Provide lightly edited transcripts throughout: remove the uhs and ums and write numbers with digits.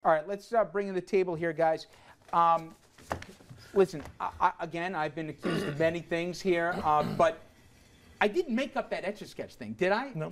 All right, let's bring in the table here, guys. Listen, again, I've been accused of many things here, but I didn't make up that Etch-a-Sketch thing, did I? No.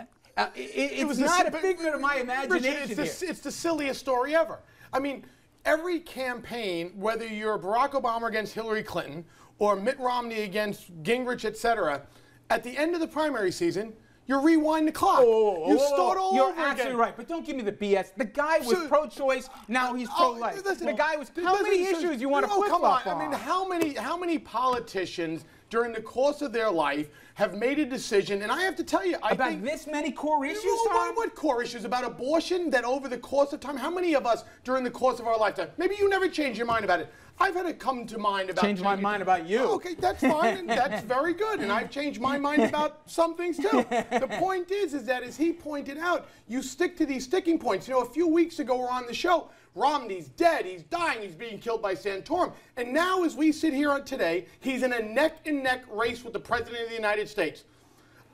It was not a figment of my imagination. Richard, it's the silliest story ever. I mean, every campaign, whether you're Barack Obama against Hillary Clinton or Mitt Romney against Gingrich, etc., at the end of the primary season, you rewind the clock. You start all You're over again. absolutely right, but don't give me the BS. The guy was pro-choice, now he's pro-life. The guy was. How many issues you want to flip-flop on? I mean, how many politicians during the course of their life have made a decision, and I have to tell you, I think this many core issues, Tom? What core issues? About abortion, that over the course of time, how many of us during the course of our lifetime, maybe you never changed your mind about it. I've had it come to mind about change my mind about you. Oh, okay, that's fine, and that's very good, and I've changed my mind about some things too. The point is that as he pointed out, you stick to these sticking points. You know, a few weeks ago we're on the show, Romney's dead, he's dying, he's being killed by Santorum, and now as we sit here today, he's in a neck-and-neck race with the President of the United States.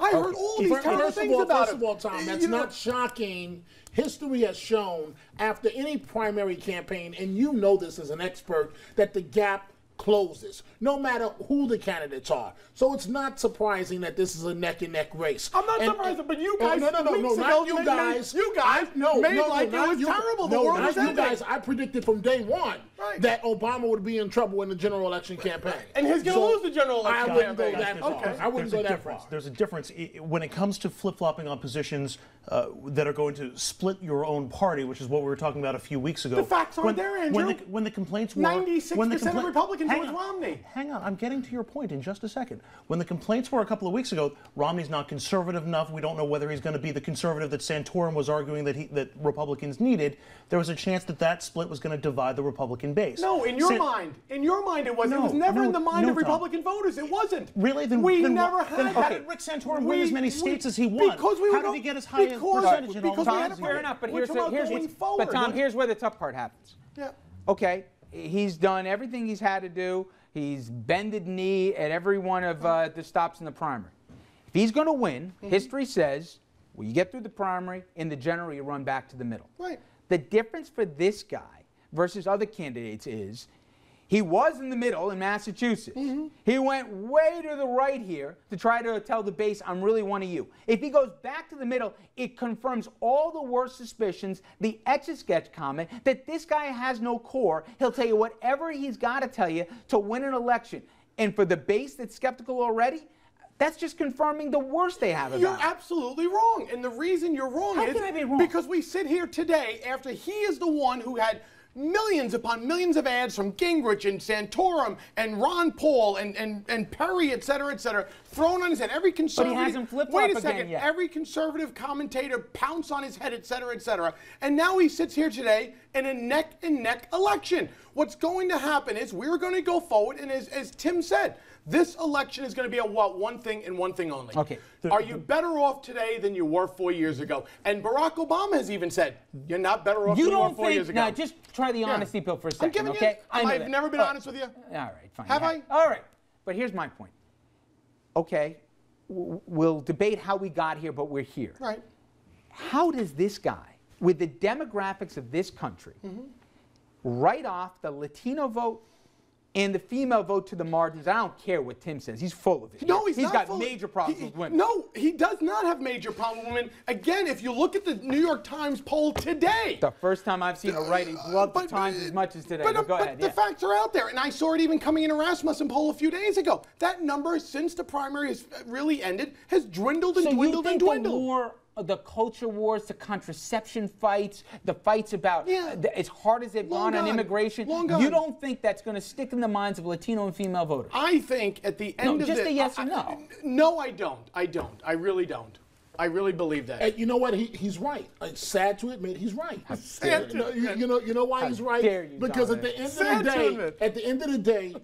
I heard all these terrible things about First of all, Tom, that's not shocking. History has shown after any primary campaign, and you know this as an expert, that the gap closes, no matter who the candidates are. So it's not surprising that this is a neck-and-neck race. I'm not surprised, but you guys, not you guys. You guys made like it was terrible. The world was ending. You guys. I predicted from day one that Obama would be in trouble in the general election campaign. And he's going to lose the general election campaign. I wouldn't go that far. There's a difference when it comes to flip-flopping on positions that are going to split your own party, which is what we were talking about a few weeks ago. The facts aren't there, Andrew. When the complaints were 96% of Republicans was Romney. Hang on, I'm getting to your point in just a second. When the complaints were a couple of weeks ago, Romney's not conservative enough. We don't know whether he's going to be the conservative that Santorum was arguing that Republicans needed. There was a chance that split was going to divide the Republican base. No, in your mind it was. It was never in the mind of Republican voters. It wasn't. Really? Then never had that. How did Rick Santorum win as many states as he won? How did he get as high a percentage in all the states? Fair enough, but Tom, here's where the tough part happens. Yeah. Okay, he's done everything he's had to do. He's bended knee at every one of the stops in the primary. If he's going to win, history says, well, you get through the primary, in the general, you run back to the middle. Right. The difference for this guy versus other candidates is he was in the middle in Massachusetts. He went way to the right here to try to tell the base, I'm really one of you. If he goes back to the middle, it confirms all the worst suspicions, the Etch-a-Sketch comment, that this guy has no core. He'll tell you whatever he's got to tell you to win an election. And for the base that's skeptical already, that's just confirming the worst they have about You're absolutely wrong. And the reason you're wrong How can I be wrong? Because we sit here today after he is the one who had millions upon millions of ads from Gingrich and Santorum and Ron Paul and Perry, et cetera, thrown on his head. Every conservative. But he hasn't flip-flopped Wait a second. yet. Every conservative commentator pounced on his head, et cetera. And now he sits here today in a neck-and-neck election. What's going to happen is we're going to go forward, and as Tim said, this election is going to be about one thing and one thing only. Okay. Are you better off today than you were 4 years ago? And Barack Obama has even said, you're not better off than you were 4 years ago. Now, just try the honesty pill for a second, okay? I've never been honest with you. All right, fine. Have I? All right. But here's my point. Okay, we'll debate how we got here, but we're here. Right. How does this guy, with the demographics of this country, write off the Latino vote and the female vote to the margins? I don't care what Tim says. He's full of it. No, he's not got major problems with women. No, he does not have major problems with women. Again, if you look at the New York Times poll today. The first time I've seen a writing love the Times as much as today. But go ahead. The facts are out there, and I saw it even coming in a Rasmussen poll a few days ago. That number, since the primary has really ended, has dwindled and dwindled and dwindled. The culture wars, the contraception fights, the fights about as hard as they've gone on immigration. You don't think that's going to stick in the minds of Latino and female voters? I think at the end of just a yes or no. No, I don't. I really don't. I really believe that. And you know what? He's right. It's sad to admit he's right. You know why he's right? Because at the end of the day,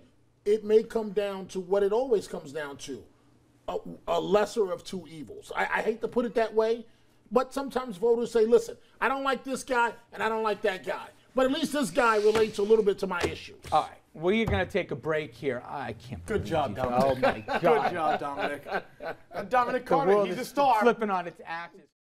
it may come down to what it always comes down to. A lesser of two evils. I hate to put it that way, but sometimes voters say, listen, I don't like this guy and I don't like that guy. But at least this guy relates a little bit to my issues. All right. We're going to take a break here. I can't Good job, Dominic. Oh, my God. Good job, Dominic. Dominic Carter, he's a star. Flipping on its axis.